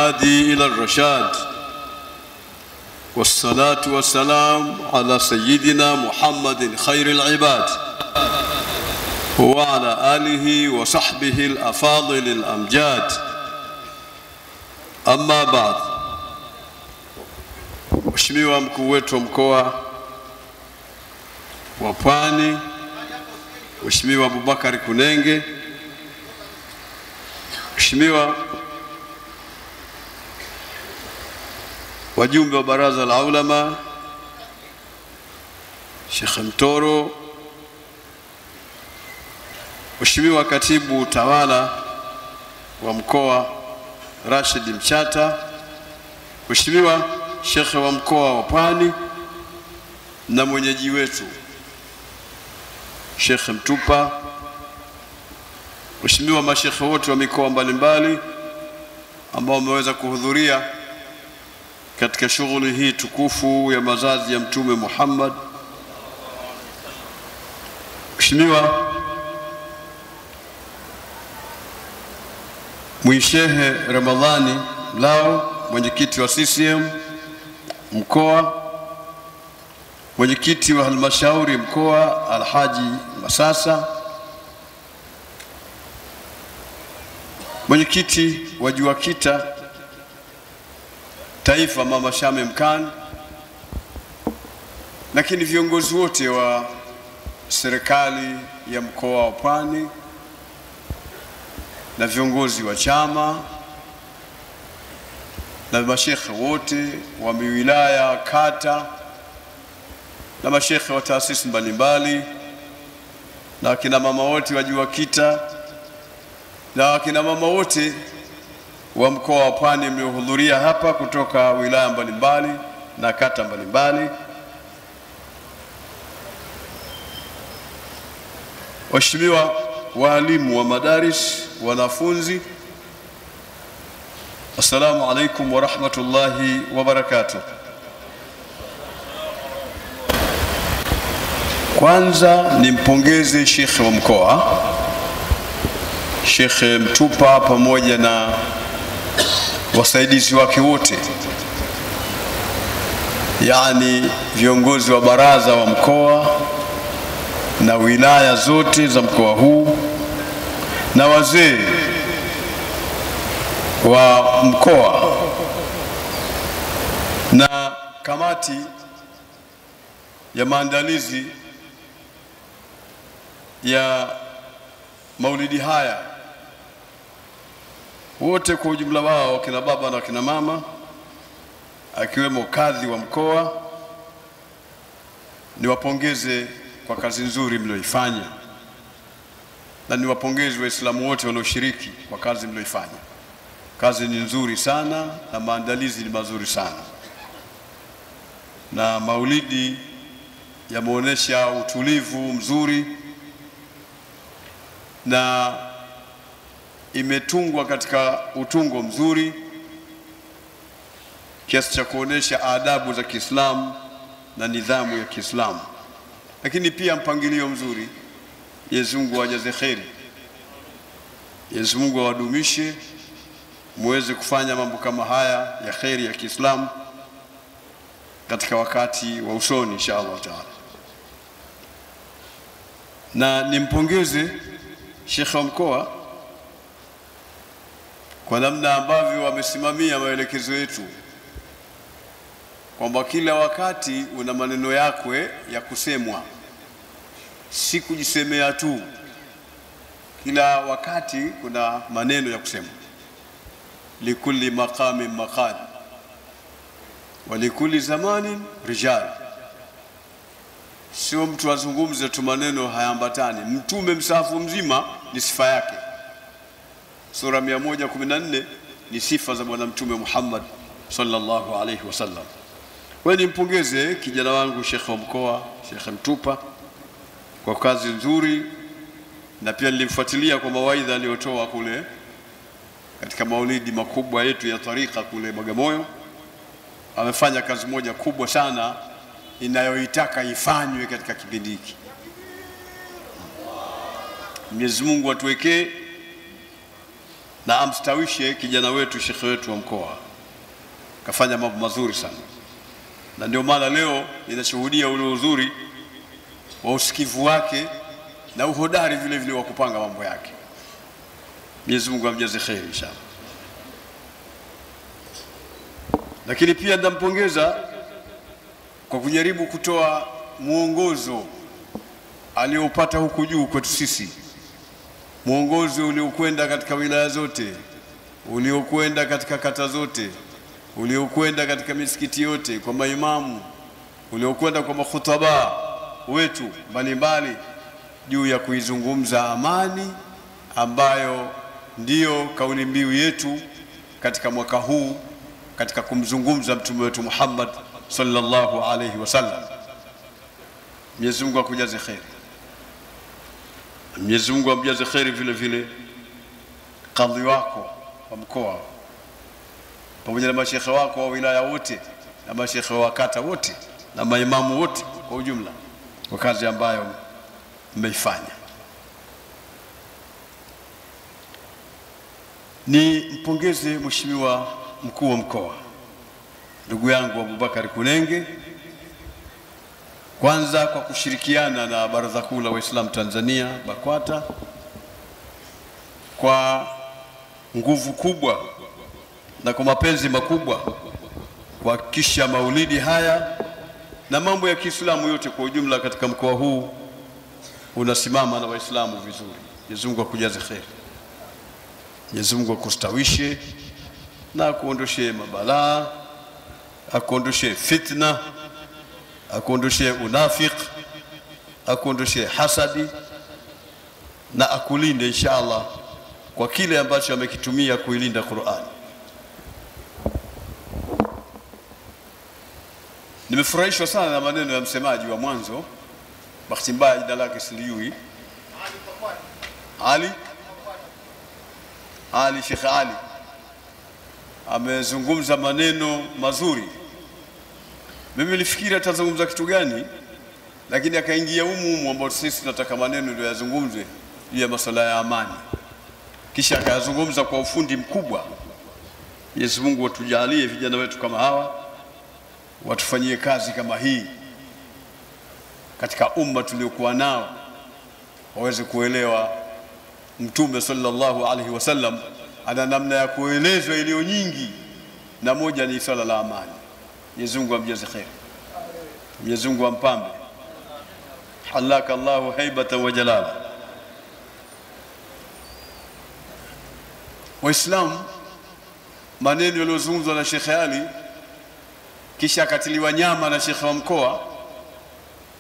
هادي إلى الرشاد، والصلاة والسلام على سيدنا محمد خير العباد وعلى آله وصحبه الأفاضل الأمجاد. أما بعد، Mheshimiwa mkuu wetu wa mkoa wa Pwani, Mheshimiwa Abubakar Kunenge, Mheshimiwa wajumbe wa baraza la ulama, Sheikh Mtoro, Mheshimiwa katibu tawala wa mkoa Rashid Mchata, Mheshimiwa Sheikh wa mkoa wa Pwani na mwenyeji wetu Sheikh Mtupa, Mheshimiwa mashekhe wote wa mikoa mbalimbali ambao wameweza kuhudhuria katika shughuli hii tukufu ya mazazi ya Mtume Muhammad, Mheshimiwa Mwishehe Ramadhani Lao, mwenyekiti wa CCM mkoa, mwenyekiti wa halmashauri mkoa Alhaji Masasa, mwenyekiti wa JUAKITA Taifa Mama Shame Mkan, lakini viongozi wote wa serikali ya mkoa wa Pwani na viongozi wa chama na mashekhe wote wa wilaya, kata na mashekhe wa taasisi mbalimbali na akina mama wote wa JUAKITA na akina mama wote wa mkoa wa Pwani mliohudhuria hapa kutoka wilaya mbalimbali na kata mbalimbali, waheshimiwa walimu wa madaris, wanafunzi, assalamu alaikum wa rahmatullahi wa barakatuh. Kwanza nimpongeze Sheikh wa mkoa Sheikh Mtupa pamoja na wasaidizi wake wote, yani viongozi wa baraza wa mkoa na wilaya zote za mkoa huu na wazee wa mkoa na kamati ya maandalizi ya maulidi haya, wote kwa ujumla wao, kina baba na kina mama, akiwemo kadhi wa mkoa. Niwapongeze kwa kazi nzuri mlioifanya na niwapongeze Waislamu wote walioshiriki kwa kazi mlioifanya. Kazi ni nzuri sana na maandalizi ni mazuri sana, na maulidi yameonyesha utulivu mzuri na imetungwa katika utungo mzuri kiasi cha kuonesha adabu za Kiislamu na nidhamu ya Kiislamu, lakini pia mpangilio mzuri. Mwenyezi Mungu awajaze kheri, Mwenyezi Mungu awadumishe muweze kufanya mambo kama haya ya kheri ya Kiislamu katika wakati wa usoni inshallah taala. Na nimpongeze Sheikh wa mkoa kwa namna ambavyo wamesimamia maelekezo yetu, kwamba kila wakati una maneno yako ya kusemwa, si kujisemea tu. Kila wakati kuna maneno ya kusemwa. Likulli maqamin maqal wa likulli zamanin rijal. Sio mtu azungumze tu maneno hayambatani. Mtume msahafu mzima ni sifa yake. Sura 114 ni sifa za bwana Mtume Muhammad sallallahu alayhi wasallam. Wewe nimpongeze kijana wangu Sheikh wa mkoa Sheikh Mtupa kwa kazi nzuri, na pia nilimfuatilia kwa mawaidha aliyotoa kule katika maulidi makubwa yetu ya tarika kule Bagamoyo. Amefanya kazi moja kubwa sana inayoitaka ifanywe katika kipindi hiki. Mwenyezi Mungu atuwekee na amstawishe kijana wetu, shekhe wetu wa mkoa. Kafanya mambo mazuri sana, na ndio maana leo ninashuhudia ule uzuri wa usikivu wake na uhodari vile vile wa kupanga mambo yake. Mwenyezi Mungu amjaze kheri inshallah. Lakini pia ndampongeza kwa kujaribu kutoa muongozo aliopata huku juu kwetu sisi, muongozo uliokwenda katika wilaya zote, uliokwenda katika kata zote, uliokwenda katika misikiti yote kwa maimamu, uliokwenda kwa makhutaba wetu mbalimbali juu ya kuizungumza amani, ambayo ndiyo kauli mbiu yetu katika mwaka huu, katika kumzungumza mtume wetu Muhammad sallallahu alayhi wasallam. Mwenyezi Mungu akujaze kheri. Mwenyezi Mungu amjaze kheri vile vile kadhi wako wa mkoa, pamoja na mashekhe wako wa wilaya wote, na mashekhe wa kata wote, na maimamu wote kwa ujumla, kwa kazi ambayo mmeifanya. Ni mpongeze mheshimiwa mkuu wa mkoa, ndugu yangu Abubakar Kunenge, kwanza kwa kushirikiana na Baraza Kuu la Waislamu Tanzania BAKWATA kwa nguvu kubwa na kwa mapenzi makubwa kuhakikisha maulidi haya na mambo ya Kiislamu yote kwa ujumla katika mkoa huu unasimama na Waislamu vizuri. Mwenyezi Mungu akujaze kheri. Mwenyezi Mungu akustawishe na akuondoshe mabalaa, akuondoshe fitna, akuondoshe unafik, akuondoshe hasadi, na akulinde inshallah kwa kile ambacho amekitumia kuilinda Qur'an. Nimefurahishwa sana na maneno ya msemaji wa mwanzo, bahati mbaya jina lake siliui, Ali Sheikh Ali amezungumza maneno mazuri. Mimi nilifikiri atazungumza kitu gani, lakini akaingia humu ambao sisi tunataka maneno ndio yazungumzwe juu ya masuala ya amani, kisha akayazungumza kwa ufundi mkubwa. Mwenyezi Mungu watujalie vijana wetu kama hawa, watufanyie kazi kama hii katika umma tuliokuwa nao, waweze kuelewa Mtume sallallahu alaihi wasallam ana namna ya kuelezwa iliyo nyingi, na moja ni swala la amani. Mwenyezi Mungu amjaze kheri. Mwenyezi Mungu ampambe. Halaka Allahu haibatan wa jalala. Waislamu, maneno yaliyozungumzwa na Sheikh Ali, kisha akatiliwa nyama na Sheikh wa mkoa,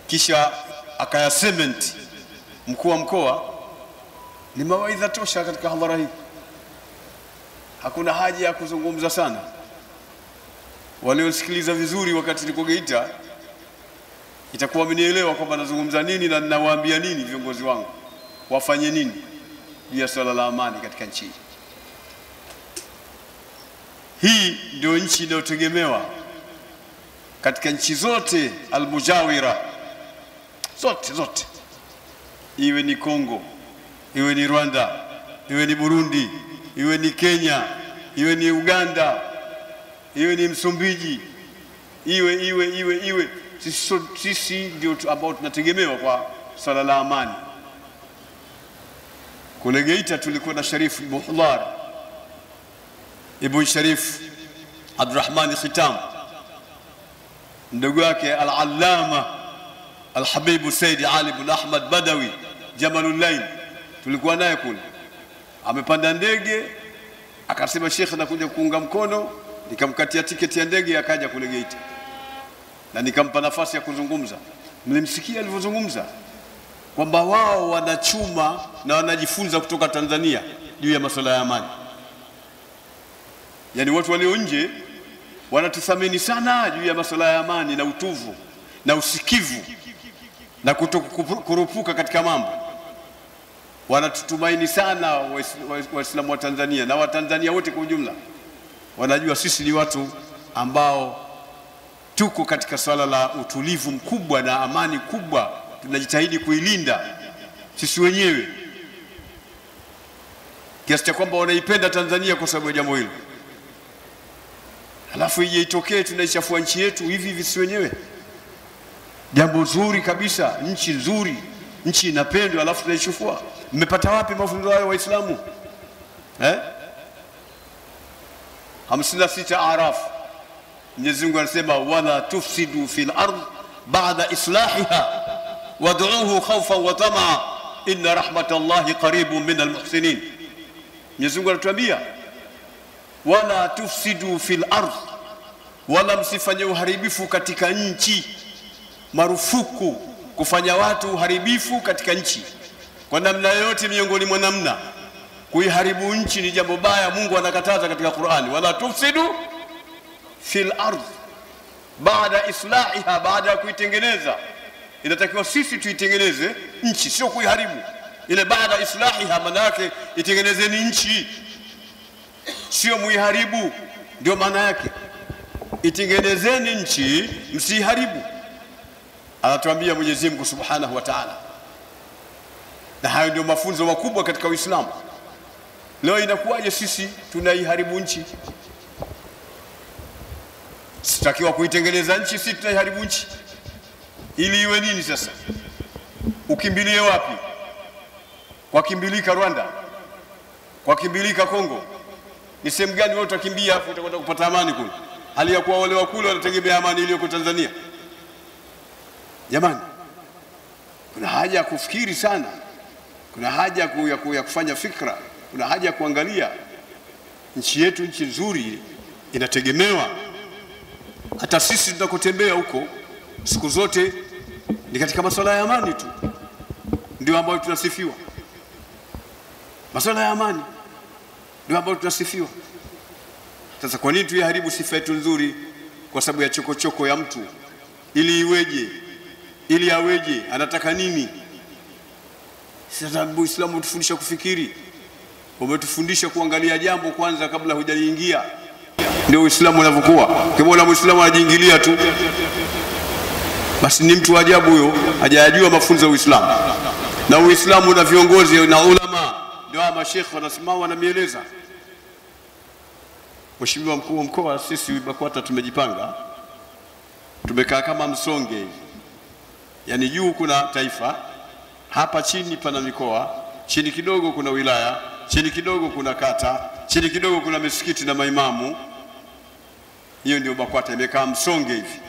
kisha akaya cement mkuu wa mkoa, ni mawaidha tosha katika hadhara hii. Hakuna haja ya kuzungumza sana. Waliosikiliza vizuri wakati niko Geita itakuwa wamenielewa kwamba nazungumza nini na ninawaambia nini viongozi wangu wafanye nini juu ya swala la amani katika nchi hii. Hii ndio nchi inayotegemewa katika nchi zote almujawira, zote, iwe ni Kongo, iwe ni Rwanda, iwe ni Burundi, iwe ni Kenya, iwe ni Uganda, iwe ni Msumbiji, iwe sisi ndio ambao tunategemewa kwa swala la amani. Kule Geita tulikuwa na Sharif Muhdar Ibn Sharif Abdurrahman Khitam, ndugu yake al-Allama al-Habib Said Ali ibn Ahmad Badawi Jamalullail, tulikuwa naye kule. Amepanda ndege akasema Sheikh nakuja kuunga mkono, nikamkatia tiketi ya ndege akaja kule Geita na nikampa nafasi ya kuzungumza. Mlimsikia alivyozungumza kwamba wao wanachuma na wanajifunza kutoka Tanzania juu ya masuala ya amani. Yani watu walio nje wanatuthamini sana juu ya masuala ya amani na utuvu na usikivu na kutokurupuka katika mambo. Wanatutumaini sana Waislamu wa Tanzania na Watanzania wote kwa ujumla. Wanajua sisi ni watu ambao tuko katika swala la utulivu mkubwa na amani kubwa, tunajitahidi kuilinda sisi wenyewe. kiasi cha kwamba wanaipenda Tanzania kwa sababu ya jambo hilo. Halafu ije itokee tunaichafua nchi yetu hivi hivi si wenyewe. Jambo zuri kabisa, nchi nzuri, nchi inapendwa, halafu tunaichafua. Mmepata wapi mafunzo hayo Waislamu? 56 Araf, Mwenyezi Mungu anasema wala tufsidu fil ard ba'da islahiha wad'uuhu khawfan wa tamaa inna rahmatallahi qaribun minal muhsinin. Mwenyezi Mungu anatuambia wala tufsidu fil ard, wala msifanye uharibifu katika nchi. Marufuku kufanya watu uharibifu katika nchi kwa namna yoyote miongoni mwa namna. Kuiharibu nchi ni jambo baya, Mungu anakataza katika Qur'ani, wala tufsidu fil ard baada islahiha, baada ya kuitengeneza. Inatakiwa sisi tuitengeneze nchi, sio kuiharibu. Ile baada islahiha maana yake itengenezeni nchi, sio muiharibu. Ndio maana yake, itengenezeni nchi, msiharibu. Anatuambia Mwenyezi Mungu Subhanahu wa Ta'ala, na hayo ndio mafunzo makubwa katika Uislamu. Leo inakuwaje sisi tunaiharibu nchi? Sitakiwa kuitengeneza nchi, sisi tunaiharibu nchi. Ili iwe nini sasa? Ukimbilie wapi? Kwa kimbilika Rwanda? Kwa kimbilika Kongo? Ni sehemu gani wewe utakimbia hapo utakwenda kupata amani kule? Hali ya kuwa wale wa kule wanategemea amani iliyoko Tanzania. Jamani, kuna haja ya kufikiri sana. Kuna haja ya kufanya fikra. Kuna haja ya kuangalia nchi yetu, nchi nzuri inategemewa. Hata sisi tunakotembea huko siku zote ni katika masuala ya amani tu ndio ambayo tunasifiwa. Masuala ya amani ndio ambayo tunasifiwa. Sasa kwa nini tuiharibu sifa yetu nzuri kwa sababu ya chokochoko ya mtu? Ili iweje? Ili aweje? Anataka nini? Sasa Uislamu utufundisha kufikiri. Umetufundisha kuangalia jambo kwanza kabla hujaliingia. Ndio Uislamu unavyokuwa. Kama Muislamu anajiingilia tu, basi ni mtu ajabu huyo, hajajua mafunzo ya Uislamu. Na Uislamu una viongozi na ulama, ndio mashekhi wanasimama wanamieleza. Mheshimiwa mkuu wa mkoa, sisi BAKWATA tumejipanga. Tumekaa kama msonge hivi. Yaani juu kuna taifa, hapa chini pana mikoa, chini kidogo kuna wilaya, chini kidogo kuna kata, chini kidogo kuna misikiti na maimamu. Hiyo ndio BAKWATA imekaa msonge hivi.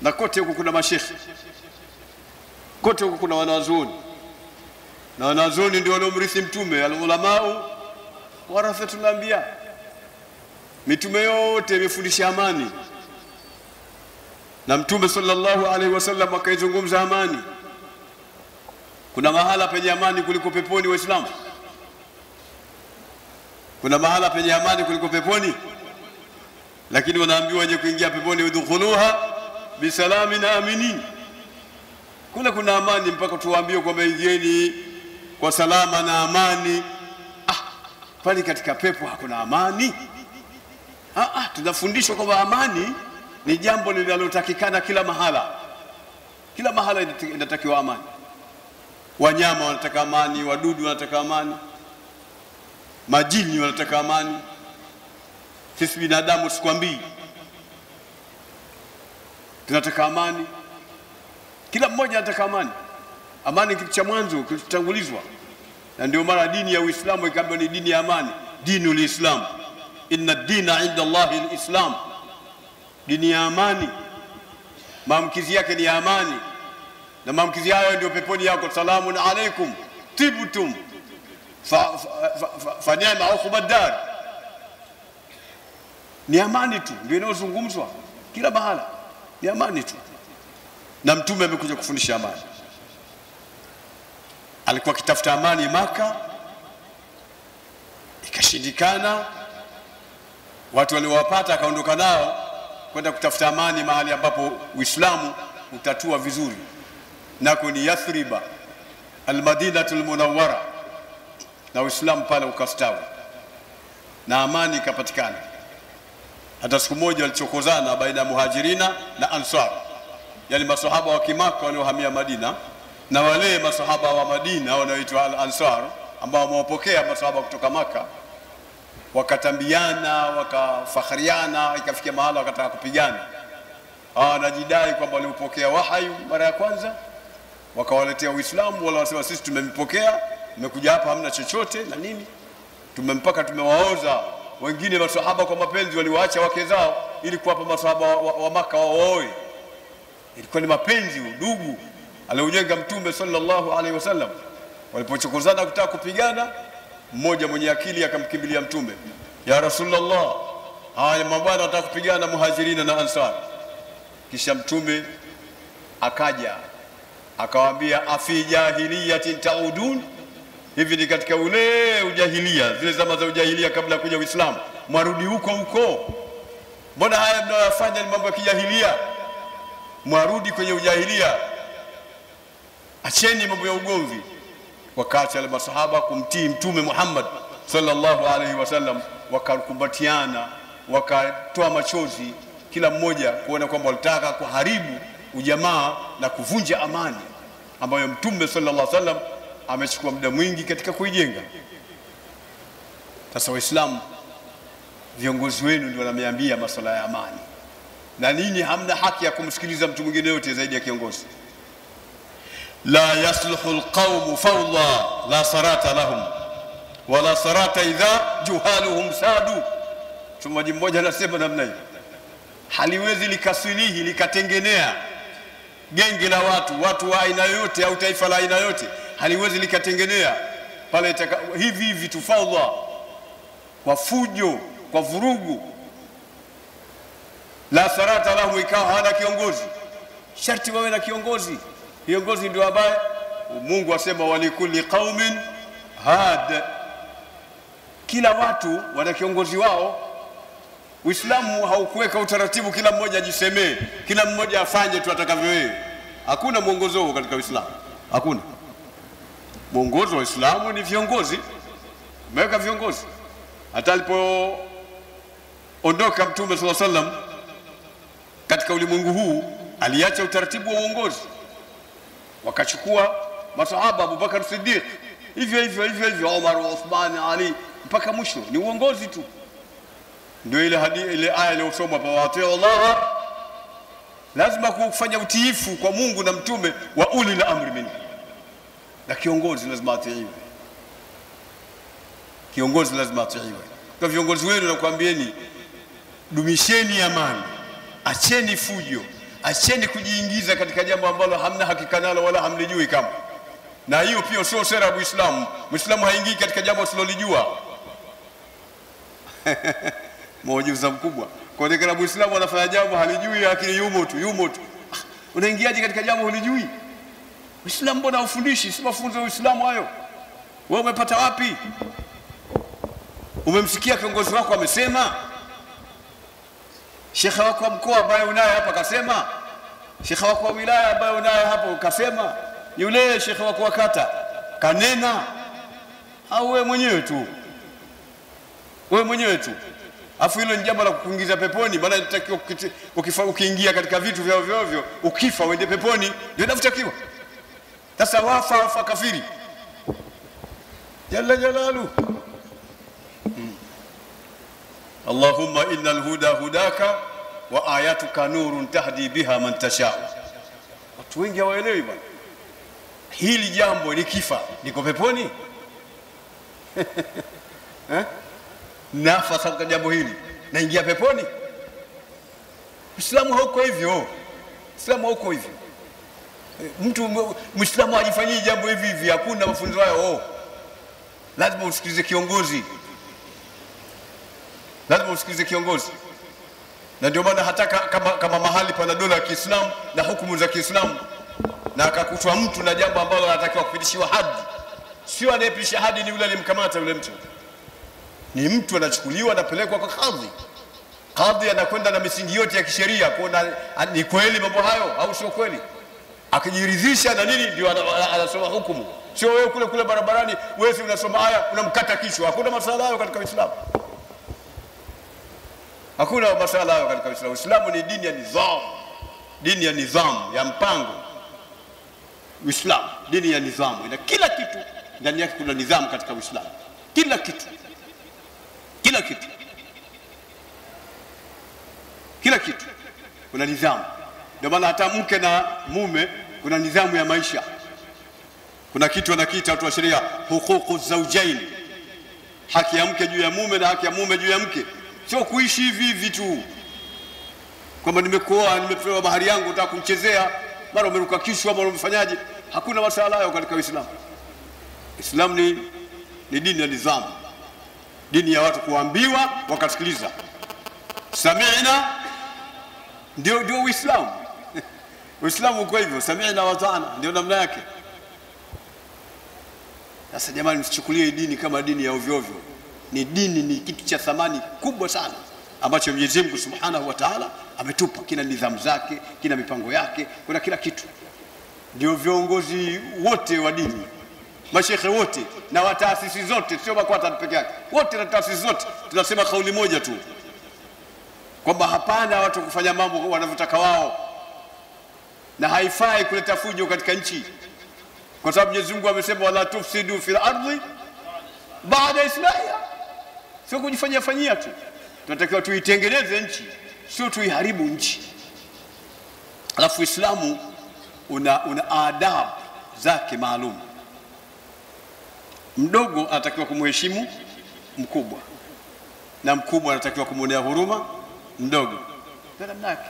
Na kote huko kuna mashekhi. Kote huko kuna wanazuoni. Na wanazuoni ndio waliomrithi mtume, al-ulamau warathatul anbiya. Mitume yote imefundisha amani. Na mtume sallallahu alaihi wasallam akaizungumza amani. Kuna mahala penye amani kuliko peponi Waislamu? Kuna mahala penye amani kuliko peponi? Lakini wanaambiwa wenye kuingia peponi udkhuluha bisalamin aminin. Kuna amani mpaka tuwaambie kwamba ingieni kwa salama na amani. Pale katika pepo hakuna amani? Tunafundishwa kwamba amani ni jambo linalotakikana kila mahala. Kila mahala inatakiwa amani. Wanyama wanataka amani, wadudu wanataka amani, majini wanataka amani. Sisi binadamu sikwambii, tunataka amani. Kila mmoja anataka amani. Amani kitu cha mwanzo kilitangulizwa. Na ndio mara dini ya Uislamu ikaambiwa ni dini ya amani. Dinul Islam. Inna dina inda Allahi al-Islam. Dini ya amani. Maamkizi yake ni ya amani. Na maamkizi hayo ndio peponi yako. Salamun alaikum tibtum fa ni'ma uqbad dar. Ni amani tu ndio inayozungumzwa kila mahala. Ni amani tu. Na mtume amekuja kufundisha amani. Alikuwa akitafuta amani Maka, ikashindikana. Watu waliowapata akaondoka nao kwenda kutafuta amani mahali ambapo Uislamu utatua vizuri. Nako ni Yathriba, al-Madinatul Munawwara. Na Uislamu pale ukastawi. Na amani ikapatikana. Hata siku moja walichokozana baina ya Muhajirina na Ansar. Yani masahaba wa Kimaka waliohamia Madina na wale masahaba wa Madina wanaoitwa al-Ansar ambao wamewapokea masahaba kutoka Maka, wakatambiana, wakafakhariana, ikafikia mahala wakataka kupigana. Wanajidai kwamba waliupokea wahyi mara ya kwanza, wakawaletea Uislamu, wala wasema sisi tumempokea, tumekuja hapa hamna chochote na nini, tumempaka tumewaoza. Wengine masahaba kwa mapenzi waliwaacha wake zao ili kuwapa masahaba wa Maka waoe. Ilikuwa ni mapenzi, udugu aliojenga Mtume sallallahu alaihi wasallam. Walipochokozana kutaka kupigana, mmoja mwenye akili akamkimbilia Mtume, ya Rasulullah, haya mabwana wanataka kupigana Muhajirina na Ansar. Kisha Mtume akaja akawaambia, afi jahiliyatin taudun, hivi ni katika ule ujahilia, zile zama za ujahilia kabla kuja Uislamu, mwarudi huko huko? Mbona haya mnayofanya ni mambo ya kijahilia? Mwarudi kwenye ujahilia, acheni mambo ya ugomvi. Wakaacha wale masahaba kumtii Mtume Muhammad sallallahu alaihi wasallam, wakakumbatiana, wakatoa machozi, kila mmoja kuona kwamba walitaka kuharibu ujamaa na kuvunja amani ambayo Mtume sallallahu alaihi wasallam amechukua muda mwingi katika kuijenga. Sasa Waislamu, viongozi wenu ndio wananiambia masuala ya amani, na nini hamna haki ya kumsikiliza mtu mwingine yote zaidi ya kiongozi. La yasluhu alqawmu fawda la sarata lahum wala sarata idha juhaluhum sadu. Mtume mmoja anasema namna hiyo, haliwezi likasilihi likatengenea genge la watu wa aina yote au taifa la aina yote, haliwezi likatengenea pale hivi hivi tu fawda, kwa fujo, kwa vurugu. La sarata lahum, ikawa hana kiongozi. Sharti wawe na kiongozi. Kiongozi ndio ambaye Mungu asema walikulli qaumin had, kila watu wana kiongozi wao. Uislamu haukuweka utaratibu kila mmoja ajisemee, kila mmoja afanye tu atakavyo yeye. Hakuna mwongozo huo katika Uislamu, hakuna. Mwongozo wa Uislamu ni viongozi, umeweka viongozi. Hata alipoondoka Mtume sallallahu alaihi wasallam katika ulimwengu huu, aliacha utaratibu wa uongozi, wakachukua masahaba, Abubakar Siddiq, hivyo Umar, Uthman, Ali, mpaka mwisho ni uongozi tu. Ndio ile aya iliyosomwa pa watiu Allah, lazima kufanya utiifu kwa Mungu na Mtume, wa ulil amri minkum, na kiongozi lazima atiiwe. Kiongozi lazima atiiwe. Kwa viongozi wenu nakwambieni, dumisheni amani, acheni fujo, acheni kujiingiza katika jambo ambalo hamna hakika nalo wala hamlijui kama. Na hiyo pia sio sera ya Uislamu. Muislamu haingii katika jambo asilolijua. Muujiza mkubwa. Kwa nini Muislamu anafanya jambo halijui, lakini yumo tu. Unaingiaje katika jambo hulijui? Uislamu mbona ufundishi? Si mafunzo ya Uislamu hayo. Wewe umepata wapi? Umemsikia kiongozi wako amesema? Shekhe wako wa mkoa ambaye unaye hapa kasema? Shekhe wako wa wilaya ambaye unaye hapo kasema? Yule shekhe wako wa kata kanena? Au wewe mwenyewe tu? Wewe mwenyewe tu. Afu hilo ni jambo la kukuingiza peponi, maana inatakiwa ukiingia katika vitu vya ovyo ukifa uende peponi, ndio inavyotakiwa. Sasa wafa kafiri. Jalla jalalu. Allahumma innal huda hudaka wa ayatuka nurun tahdi biha man tasha. Watu wengi hawaelewi bwana. Hili jambo likifa niko peponi? Nafa kwa jambo hili naingia peponi? Uislamu hauko hivyo. Uislamu hauko hivyo. Mtu Muislamu hajifanyii jambo hivi, hakuna mafunzo hayo. Lazima usikilize kiongozi. Lazima usikilize kiongozi. Na ndio maana hata kama mahali pana dola ya Kiislamu na hukumu za Kiislamu, na akakutwa mtu na jambo ambalo anatakiwa kupitishiwa hadi, sio anayepisha hadi ni yule alimkamata yule mtu. Ni mtu anachukuliwa anapelekwa kwa kadhi. Kadhi anakwenda na misingi yote ya kisheria kuona ni kweli mambo hayo au sio kweli. Akijiridhisha na nini ndio anasoma hukumu. Sio wewe kule barabarani wewe unasoma aya unamkata kichwa. Hakuna masala hayo katika Uislamu. Hakuna masala hayo katika Uislamu. Uislamu ni dini ya nidhamu. Dini ya nidhamu, ya mpango. Uislamu dini ya nidhamu, ina kila kitu ndani yake kuna nidhamu katika Uislamu. Kila kitu kuna nidhamu. Ndio maana hata mke na mume kuna nidhamu ya maisha. Kuna kitu wanakiita watu wa sheria huququ zawjain, haki ya mke juu ya mume na haki ya mume juu ya mke. Sio kuishi hivi tu kwamba nimekuoa, nimepewa mahari yangu, nataka kumchezea, mara umeruka kishwa, mara umefanyaje. Hakuna masuala hayo katika Uislamu. Islam ni dini ya nidhamu, dini ya watu kuambiwa wakasikiliza. Sami'na ndio Uislamu. Uislamu uko hivyo, sami'na wa ta'ana, ndio namna yake. Sasa jamani, msichukulie dini kama dini ya ovyo ovyo. Ni dini, ni kitu cha thamani kubwa sana ambacho Mwenyezi Mungu Subhanahu wa Ta'ala ametupa. Kina nidhamu zake, kina mipango yake, kuna kila kitu. Ndio viongozi wote wa dini, mashekhe wote na wataasisi zote, sio BAKWATA peke yake, wote na taasisi zote tunasema kauli moja tu kwamba hapana watu kufanya mambo wanavyotaka wao, na haifai kuleta fujo katika nchi, kwa sababu Mwenyezi Mungu amesema wala tufsidu fil ardi baada islahiha. Sio kujifanyia tu, tunatakiwa tuitengeneze nchi, sio tuiharibu nchi. Alafu Uislamu una adabu zake maalum. Mdogo anatakiwa kumheshimu mkubwa, na mkubwa anatakiwa kumwonea huruma mdogo. Namna yake.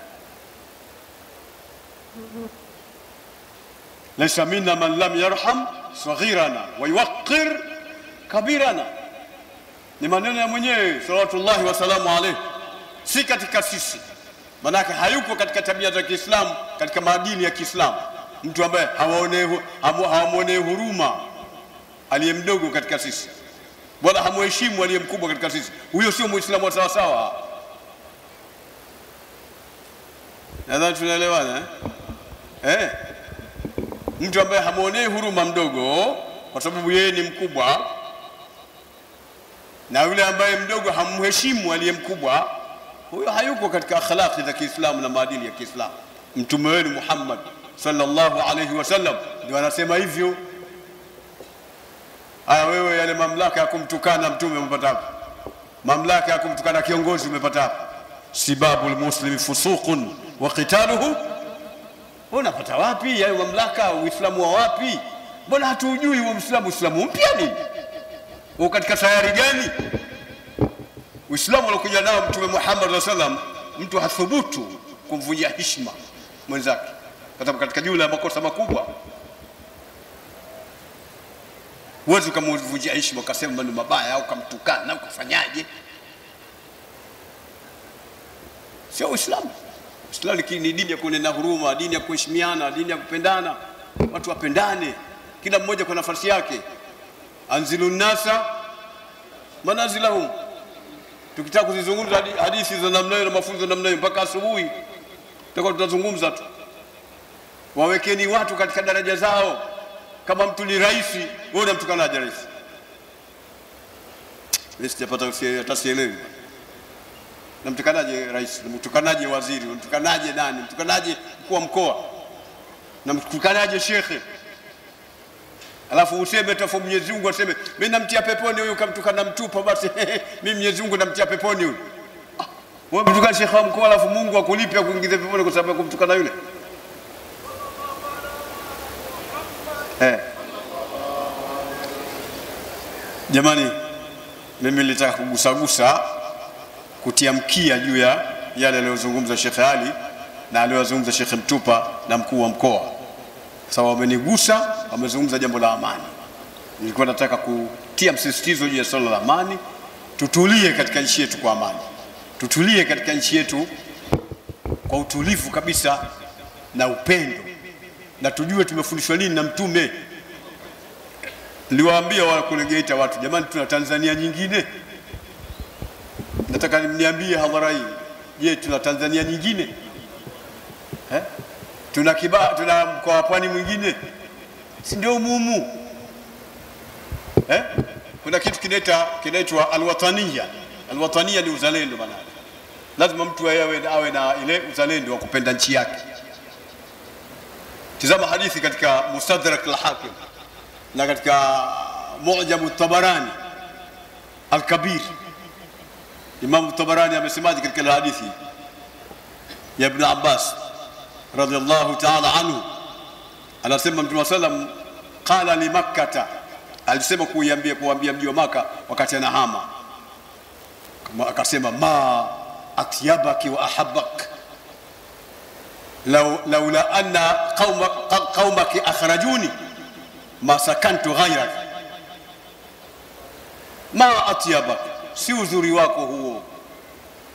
Laysa minna man lam yarham saghirana wa yuwaqqir kabirana. Ni maneno ya mwenyewe sallallahu wa salamu alayhi. Si katika sisi, manake hayuko katika tabia za Kiislamu, katika maadili ya Kiislamu mtu ambaye hawamwonee huruma aliye mdogo katika sisi, wala hamheshimu aliye mkubwa katika sisi. Huyo sio Muislamu wa sawa sawa. Nadhani tunaelewana mtu ambaye hamwonei huruma mdogo kwa sababu yeye ni mkubwa, na yule ambaye mdogo hamheshimu aliye mkubwa, huyo hayuko katika akhlaqi za Kiislamu na maadili ya Kiislamu. Mtume wetu Muhammad sallallahu alayhi wasallam ndio anasema hivyo. Aya, wewe yale mamlaka ya kumtukana mtume umepata wapi? Mamlaka ya kumtukana kiongozi umepata wapi? Sibabul muslimi fusuqun wa qitaluhu, unapata wapi hayo mamlaka? Uislamu wa wapi? Mbona hatujui huo Uislamu mpya nini? Uko katika sayari gani? Uislamu alikuja nao Mtume Muhammad sallallahu alaihi wasallam, mtu hathubutu kumvunjia heshima mwenzake katika jumla ya makosa makubwa. Huwezi kumvunjia heshima ukasema maneno mabaya au kumtukana au kufanyaje. Sio Uislamu. Uislamu ni dini ya kunena huruma, dini ya kuheshimiana, dini ya kupendana. Watu wapendane, kila mmoja kwa nafasi yake. Anzilun nasa manazilahum. Tukitaka kuzizungumza hadithi za namna hiyo na mafunzo namna hiyo mpaka asubuhi tutakuwa tutazungumza tu. Wawekeni watu katika daraja zao. Kama mtu ni rais, wewe unamtukanaje rais? Sijapata utasielewi. Namtukanaje rais? Namtukanaje waziri? Namtukanaje nani? Namtukanaje mkuu wa mkoa? Namtukanaje shekhe? Alafu useme tafu Mwenyezi Mungu aseme mimi namtia peponi huyu, kamtukana mtupa, basi mimi Mwenyezi Mungu namtia peponi huyu. Wewe mtukana shekhe wa mkoa alafu Mungu akulipe kuingiza peponi kwa sababu ya kumtukana yule? Jamani, mimi nilitaka kugusagusa kutia mkia juu ya yale aliyozungumza Sheikh Ali na aliyozungumza Sheikh Mtupa na mkuu wa mkoa. Sawa, wamenigusa, wamezungumza jambo la amani. Nilikuwa nataka kutia msisitizo juu ya swala la amani. Tutulie katika nchi yetu kwa amani. Tutulie katika nchi yetu kwa utulivu kabisa na upendo. Na tujue tumefundishwa nini na Mtume. Niliwaambia wale kule Geita watu, jamani, tuna Tanzania nyingine. Nataka niambie hadhara hii, je, tuna Tanzania nyingine? Tuna mkoa wa Pwani mwingine? Si ndio mumu? Kuna kitu kinaitwa alwatania. Alwatania ni uzalendo bana. Lazima mtu awe na ile uzalendo wa kupenda nchi yake. Tazama hadithi katika Mustadrak al-Hakim na katika Mu'jam at-Tabarani al-Kabir. Imam at-Tabarani amesemaje katika hadithi ya Ibn Abbas radhiyallahu ta'ala anhu, anasema Mtume sallam qala li Makkah, alisema kuambia mji wa Makkah wakati anahama, kama akasema ma atyabaki wa ahabbak laula anna qaumaki akhrajuni ma sakantu ghayrak. Ma atyabak, si uzuri wako huo,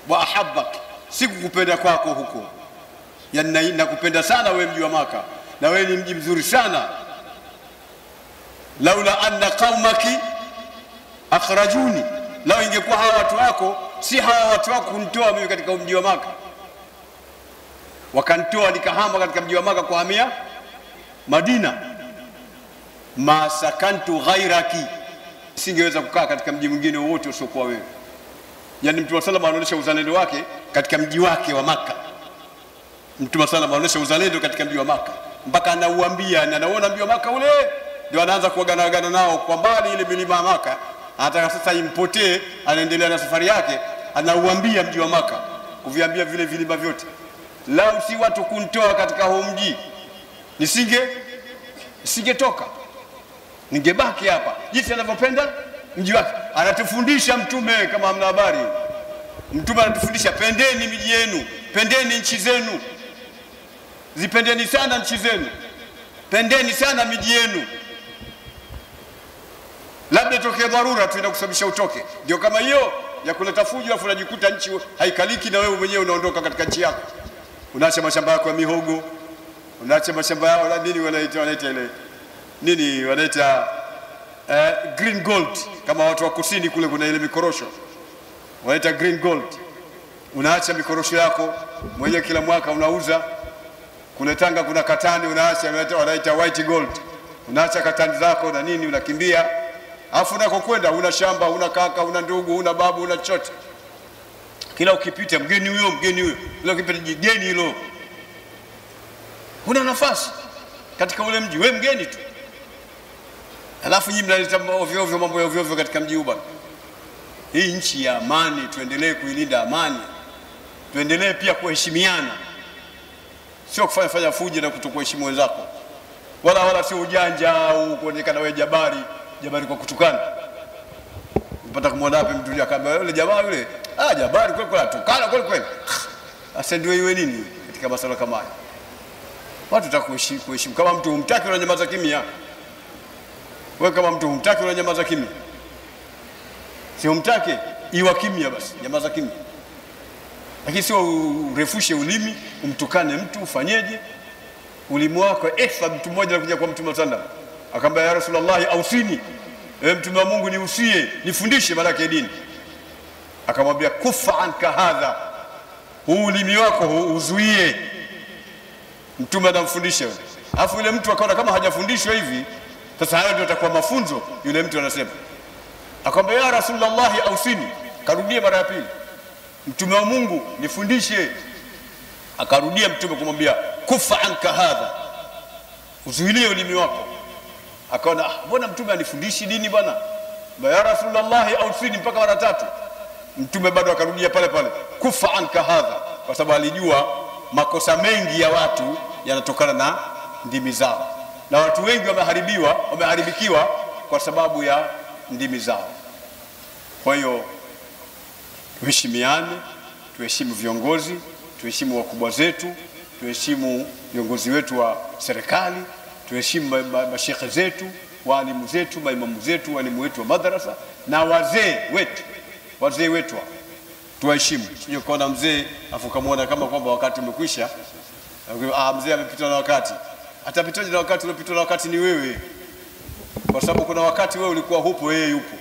wa ahabbak, si kukupenda kwako huko. Yani nakupenda sana wewe mji wa Makkah, na wewe ni mji mzuri sana. Laula anna qaumaki akhrajuni, lao ingekuwa hawa watu wako, si hawa watu wako kunitoa mimi katika mji wa Makkah, wakanitoa nikahama katika mji wa Makkah kuhamia Madina, ma sakantu ghairaki, singeweza kukaa katika mji mwingine wote usiokuwa wewe. Yani Mtume sallallahu anaonyesha uzalendo wake katika mji wake wa Makkah. Mtume sallallahu anaonyesha uzalendo katika mji wa Makkah, mpaka anauambia, anaona mji wa Makkah ule, ndio anaanza kuagana nao kwa mbali, ile milima ya Makkah anataka sasa impotee, anaendelea na safari yake, anauambia mji wa Makkah, kuviambia vile vilima vyote, lau si watu kunitoa katika huo mji nisingetoka, ningebaki hapa. Jinsi anavyopenda mji wake, anatufundisha Mtume. Kama hamna habari, Mtume anatufundisha pendeni miji yenu, pendeni nchi zenu, zipendeni sana nchi zenu, pendeni sana miji yenu. Labda tokee dharura tu inakusababisha utoke, ndio kama hiyo ya kuleta fujo, afu unajikuta nchi haikaliki na wewe mwenyewe unaondoka katika nchi yako. Unaacha mashamba yako ya mihogo, unaacha mashamba yao na nini wanaita ile nini wanaita green gold, kama watu wa kusini kule kuna ile mikorosho wanaita green gold. Unaacha mikorosho yako mwenyewe, kila mwaka unauza. Kule Tanga kuna katani, unaacha wanaita white gold, unaacha katani zako na nini, unakimbia. Afu unakokwenda una shamba, una kaka, una ndugu, una babu, una chochote. Kila ukipita mgeni huyo, kila ukipita jigeni hilo, huna nafasi katika ule mji, wewe mgeni tu. Alafu nyinyi mnaleta ovyo ovyo, mambo ya ovyo ovyo katika mji huu. Hii nchi ya amani, tuendelee kuilinda amani, tuendelee pia kuheshimiana, sio kufanya fujo na kutokuheshimu wenzako, wala sio ujanja au kuonekana wewe jabari kwa kutukana. Mpata kumwona wapi mtu kama yule jamaa yule, jabari kweli atukana kweli. Sasa ndio iwe nini katika masuala kama haya? Watu takuheshimu. Kama mtu humtaki unanyamaza kimya. Wewe kama mtu humtaki unanyamaza kimya. Si humtaki iwa kimya, basi nyamaza kimya. Lakini sio urefushe ulimi, umtukane mtu, ufanyeje? Ulimi wako mtu mmoja alikuja kwa Mtume sallallahu, akamwambia ya Rasulullah ausini, Mtume wa Mungu niusie, nifundishe malaki dini. Akamwambia kufa anka hadha, huu ulimi wako uzuie. Mtume anamfundisha. Alafu yule mtu akaona kama hajafundishwa hivi, sasa hayo ndio atakuwa mafunzo. Yule mtu anasema, akamwambia ya Rasulullah ausini, karudia mara ya pili, Mtume wa Mungu nifundishe. Akarudia Mtume kumwambia kufa anka hadha, uzuilie ulimi wako. Akaona mbona Mtume anifundishi dini bwana, ya Rasulullah ausini mpaka mara tatu. Mtume bado akarudia pale kufa anka hadha, kwa sababu alijua makosa mengi ya watu yanatokana na ndimi zao, na watu wengi wameharibikiwa kwa sababu ya ndimi zao. Kwa hiyo tuheshimiane, tuheshimu viongozi, tuheshimu wakubwa zetu, tuheshimu viongozi wetu wa serikali, tuheshimu mashekhe zetu, walimu zetu, maimamu zetu, walimu wetu wa madrasa, na wazee wetu tuwaheshimu. Sio kuona mzee afu kamaona kama kwamba wakati umekwisha, mzee amepitwa na wakati. Atapitaje na wakati? Ulipitwa na wakati ni wewe, kwa sababu kuna wakati wewe ulikuwa hupo, yeye yupo,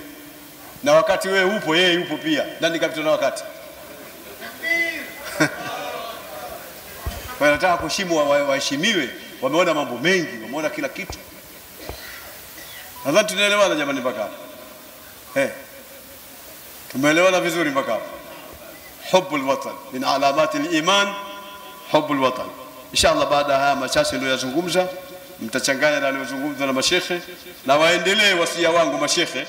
na wakati wewe upo, yeye yupo pia. Nani kapitwa na wakati? Wanataka kuheshimu, waheshimiwe. Wameona mambo mengi, wameona kila kitu. Nadhani tunaelewana jamani mpaka hapa. Tumeelewana vizuri mpaka hapa. Hubbul watan min alamati al-iman, hubbul watan. Inshallah baada haya machache ndio yazungumza, mtachanganya na aliozungumza na mashekhe, na waendelee wasia wangu mashekhe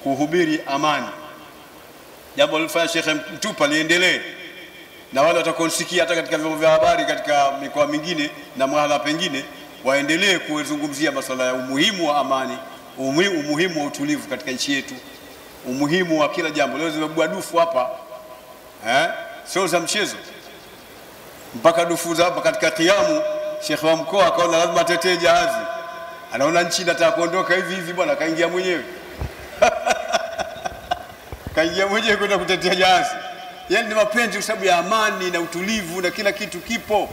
kuhubiri amani. Jambo lilofanya Sheikh Mtupa liendelee, na wale watakaosikia hata katika vyombo vya habari katika mikoa mingine na mahala pengine waendelee kuzungumzia masuala ya umuhimu wa amani, umuhimu wa utulivu katika nchi yetu, umuhimu wa kila jambo. Leo zimebua dufu hapa, sio za mchezo, mpaka dufu za hapa katika kiamu. Sheikh wa mkoa akaona lazima atetee jahazi, anaona nchi inataka kuondoka hivi hivi, bwana kaingia mwenyewe kaingia mwenyewe kwenda kutetea jahazi. Yani ni mapenzi kwa sababu ya amani na utulivu na kila kitu kipo.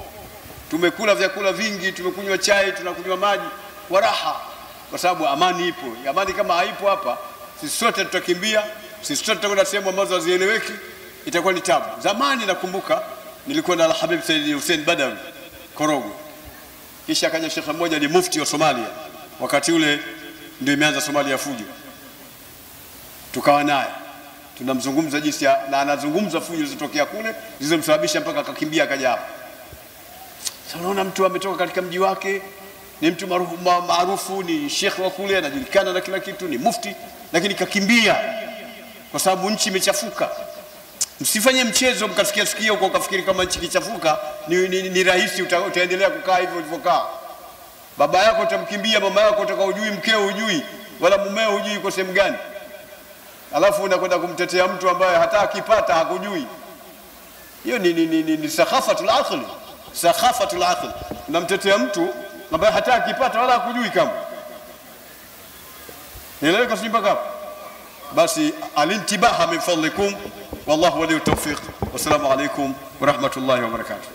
Tumekula vyakula vingi, tumekunywa chai, tunakunywa maji kwa raha kwa sababu amani ipo. Amani kama haipo hapa, sisi sote tutakimbia, sisi sote tutakwenda sehemu ambazo hazieleweki, itakuwa ni tabu. Zamani nakumbuka nilikuwa na Al-Habib Said Hussein Badawi Korogwe, kisha akaja Sheikh mmoja ni mufti wa Somalia, wakati ule ndio imeanza Somalia fujo, tukawa naye tunamzungumza jinsi na anazungumza fujo zilizotokea kule zilizomsababisha mpaka akakimbia akaja hapa. Sasa unaona mtu ametoka katika mji wake, ni mtu maarufu, ni sheikh wa kule, anajulikana na kila kitu, ni mufti, lakini kakimbia kwa sababu nchi imechafuka. Msifanye mchezo mkasikia huko ukafikiri kama nchi kichafuka ni rahisi utaendelea kukaa hivyo ulivyokaa. Baba yako utamkimbia, mama yako utakaojui, mkeo hujui, wala mumeo hujui yuko sehemu gani. Alafu unakwenda kumtetea mtu ambaye hata akipata hakujui. Hiyo ni sakhafatul aql. Sakhafatul aql. Unamtetea mtu ambaye hata akipata wala hakujui kama. Nieleweka mpaka hapo? Basi alintibaha min fadlikum wallahu waliyut tawfiq. Wassalamu alaykum wa rahmatullahi wa barakatuh.